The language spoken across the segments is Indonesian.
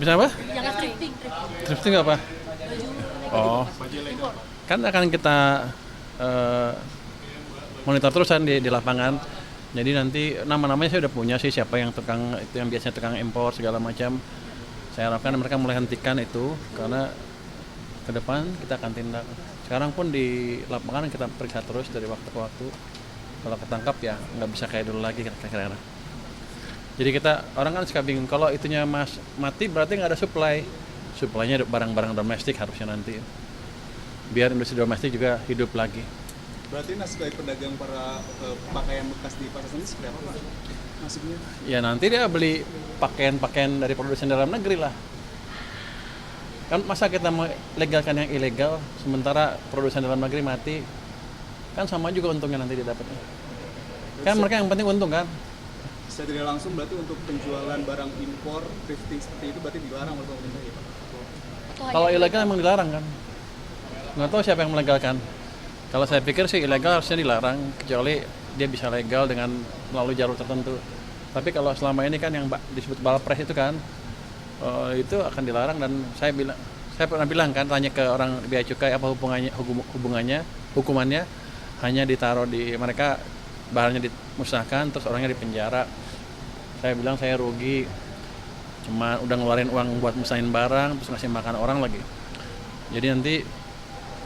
Bisa apa? Jangan thrifting. Thrifting apa? Oh, kan akan kita monitor terusan di lapangan. Jadi nanti nama-namanya saya udah punya sih, siapa yang tukang itu, yang biasanya tukang impor segala macam. Saya harapkan mereka mulai hentikan itu, karena ke depan kita akan tindak. Sekarang pun di lapangan kita periksa terus dari waktu ke waktu. Kalau ketangkap ya nggak bisa kayak dulu lagi kira-kira. Jadi kita orang kan suka bingung, kalau itunya mati berarti nggak ada supply. Supply-nya barang-barang domestik harusnya nanti. Biar industri domestik juga hidup lagi. Berarti nasib pedagang para pakaian bekas di pasar seni seperti apa Pak? Nasibnya? Ya nanti dia beli pakaian-pakaian dari produsen dalam negeri lah. Kan masa kita melegalkan yang ilegal sementara produsen dalam negeri mati, kan sama juga untungnya nanti dia dapatnya. Kan mereka yang penting untung kan. Secara tidak langsung berarti untuk penjualan barang impor thrifting seperti itu berarti dilarang oleh pemerintah ya Pak? Kalau ilegal emang dilarang kan. Nggak tahu siapa yang melegalkan. Kalau saya pikir sih ilegal harusnya dilarang, kecuali dia bisa legal dengan melalui jalur tertentu. Tapi kalau selama ini kan yang disebut balpres itu kan, itu akan dilarang. Dan saya pernah bilang kan, tanya ke orang bea cukai apa hukumannya hanya ditaruh di mereka, bahannya dimusnahkan terus orangnya dipenjara. Saya bilang saya rugi, cuma udah ngeluarin uang buat musnahin barang terus ngasih makan orang lagi. Jadi nanti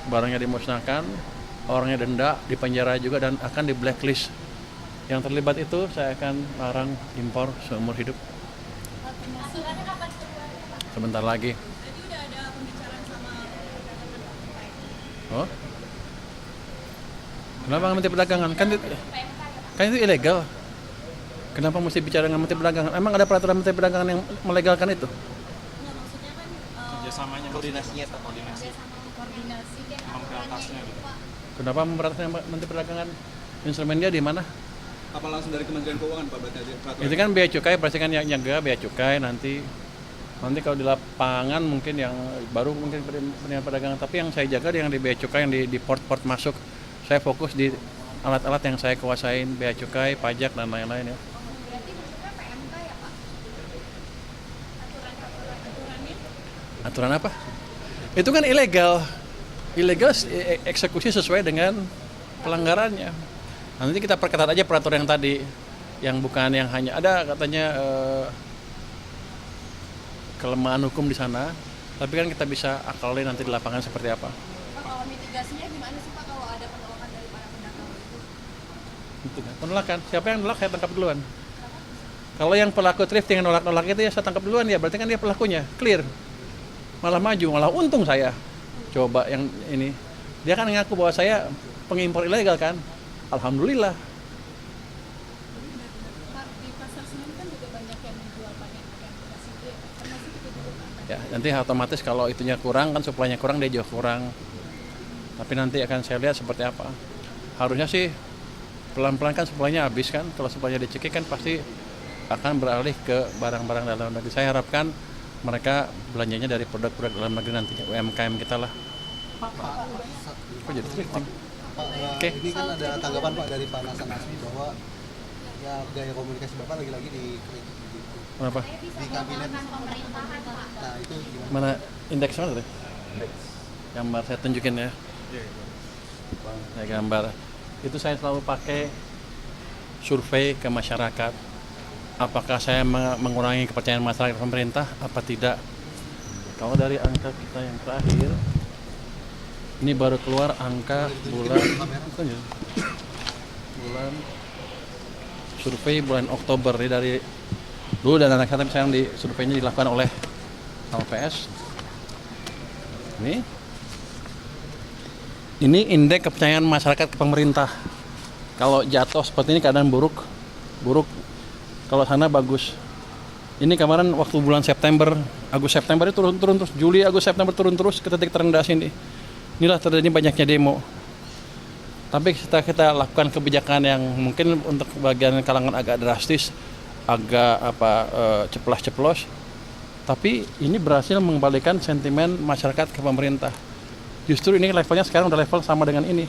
barangnya dimusnahkan, orangnya denda, dipenjara juga, dan akan di blacklist. Yang terlibat itu saya akan larang impor seumur hidup. Sebentar lagi. Jadi udah ada pembicaraan sama Oh? Kenapa Menteri Perdagangan? Kan itu ilegal. Kenapa mesti bicara dengan Menteri Perdagangan? Emang ada peraturan Menteri Perdagangan yang melegalkan itu? Nggak, maksudnya kan Kerjasamanya, koordinasinya atau koordinasi koordinasi kayak memberantasnya gitu. Kenapa memberantasnya Menteri Perdagangan? Instrumen dia di mana? Apa langsung dari Kementerian Keuangan Pak berarti peraturan? Itu kan bea cukai, pasti kan yang jaga bea cukai nanti kalau di lapangan mungkin yang baru mungkin Kementerian Perdagangan, tapi yang saya jaga yang di bea cukai, yang di port-port masuk. Saya fokus di alat-alat yang saya kuasain, bea cukai, pajak dan lain-lain ya. berarti maksudnya PMK ya Pak? Aturannya? Aturan apa? Itu kan ilegal. Ilegal eksekusi sesuai dengan pelanggarannya. Nanti kita perketat aja peraturan yang tadi, yang bukan yang hanya ada katanya kelemahan hukum di sana, tapi kan kita bisa akalin nanti di lapangan seperti apa. Pak, kalau mitigasinya gimana sih Pak kalau ada penolakan dari para pedagang itu? Gitu kan. Penolakan, siapa yang nolak saya tangkap duluan. Kalau yang pelaku thrifting yang nolak-nolak itu ya saya tangkap duluan ya, berarti kan dia pelakunya, clear. Malah maju, malah untung saya. Coba yang ini, dia kan ngaku bahwa saya pengimpor ilegal kan. Alhamdulillah. Pak, di pasar Senen kan juga banyak yang menjual pakaian bekas itu ya Pak. Termasuk itu juga Pak. Ya, nanti otomatis kalau itunya kurang kan, suplainya kurang, dia juga kurang. Tapi nanti akan saya lihat seperti apa. Harusnya sih pelan-pelan kan suplainya habis kan. Kalau suplainya dicekik kan pasti akan beralih ke barang-barang dalam negeri. Saya harapkan mereka belanjanya dari produk-produk dalam negeri nantinya, UMKM kita lah. Kok jadi thrifting? Pak, Oke. ini kan ada tanggapan Pak dari Pak Hasan Asmi bahwa ya gaya komunikasi Bapak lagi-lagi dikritik begitu Kenapa? di kabinet. Nah itu gimana? Mana indeks mana tuh? Gambar saya tunjukin ya. Saya gambar. Itu saya selalu pakai survei ke masyarakat. Apakah saya mengurangi kepercayaan masyarakat pemerintah apa tidak? Kalau dari angka kita yang terakhir, ini baru keluar angka bulan survei bulan Oktober ini dari dulu, dan anak saya sekarang di surveinya dilakukan oleh LPS. Ini indeks kepercayaan masyarakat ke pemerintah. Kalau jatuh seperti ini keadaan buruk. Kalau sana bagus. Ini kemarin waktu bulan September, Agustus September itu turun terus, Juli, Agustus September turun terus ke titik terendah sini. Inilah terjadi banyaknya demo. Tapi setelah kita lakukan kebijakan yang mungkin untuk bagian kalangan agak drastis, agak ceplas-ceplos, tapi ini berhasil mengembalikan sentimen masyarakat ke pemerintah. Justru ini levelnya sekarang udah level sama dengan ini.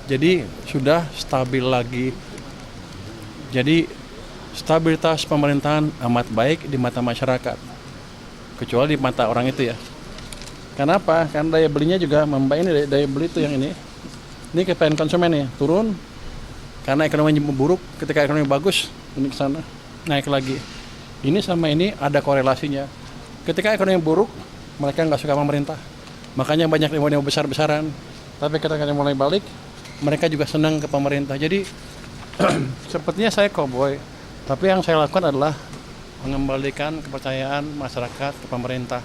Jadi sudah stabil lagi. Jadi stabilitas pemerintahan amat baik di mata masyarakat. kecuali di mata orang itu ya. Kenapa? Karena daya belinya juga membaik. Ini daya beli itu yang ini kepengen konsumen nih turun karena ekonomi buruk. Ketika ekonomi bagus ini ke sana naik lagi. Ini sama ini ada korelasinya. Ketika ekonomi buruk mereka nggak suka pemerintah, makanya banyak demo-demo besar-besaran. Tapi ketika mulai balik mereka juga senang ke pemerintah. Jadi sepertinya saya cowboy, tapi yang saya lakukan adalah mengembalikan kepercayaan masyarakat ke pemerintah.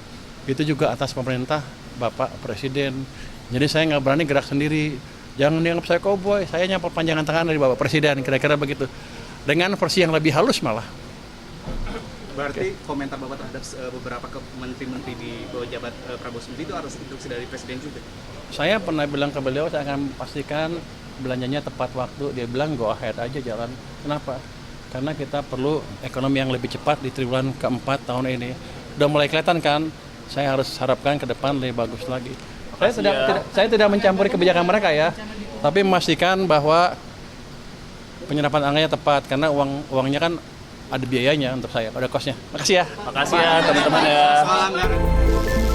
Itu juga atas pemerintah Bapak Presiden. Jadi saya nggak berani gerak sendiri. Jangan dianggap saya cowboy, saya hanya perpanjangan tangan dari Bapak Presiden, kira-kira begitu. Dengan versi yang lebih halus malah. Berarti komentar Bapak terhadap beberapa menteri-menteri di bawah jabat Prabowo Subianto itu harus instruksi dari Presiden juga? Saya pernah bilang ke beliau, saya akan pastikan belanjanya tepat waktu. Dia bilang go ahead aja jalan. Kenapa? Karena kita perlu ekonomi yang lebih cepat di triwulan keempat tahun ini. Udah mulai kelihatan kan, saya harus harapkan ke depan lebih bagus lagi. Saya tidak mencampuri kebijakan mereka ya, tapi memastikan bahwa penyerapan anggarannya tepat, karena uangnya kan ada biayanya untuk saya, ada kosnya. Makasih ya. Makasih ya teman-teman ya. Soal anggaran.